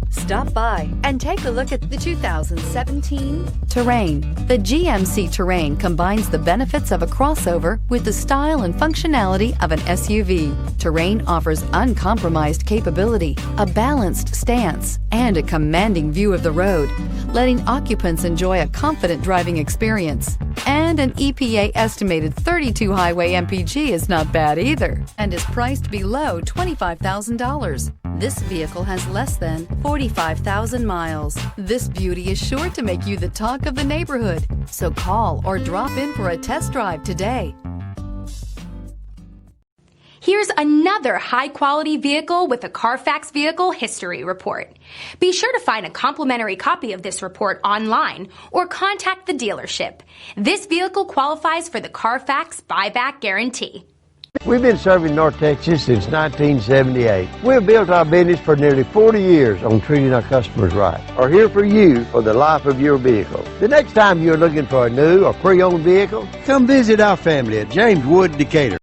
Stop by and take a look at the 2017 Terrain. The GMC Terrain combines the benefits of a crossover with the style and functionality of an SUV. Terrain offers uncompromised capability, a balanced stance, and a commanding view of the road, letting occupants enjoy a confident driving experience. And an EPA estimated 32 highway MPG is not bad either, and is priced below $25,000. This vehicle has less than 45,000 miles. This beauty is sure to make you the talk of the neighborhood. So call or drop in for a test drive today. Here's another high-quality vehicle with a Carfax Vehicle History Report. Be sure to find a complimentary copy of this report online or contact the dealership. This vehicle qualifies for the Carfax Buyback Guarantee. We've been serving North Texas since 1978. We've built our business for nearly 40 years on treating our customers right. We're here for you for the life of your vehicle. The next time you're looking for a new or pre-owned vehicle, come visit our family at James Wood, Decatur.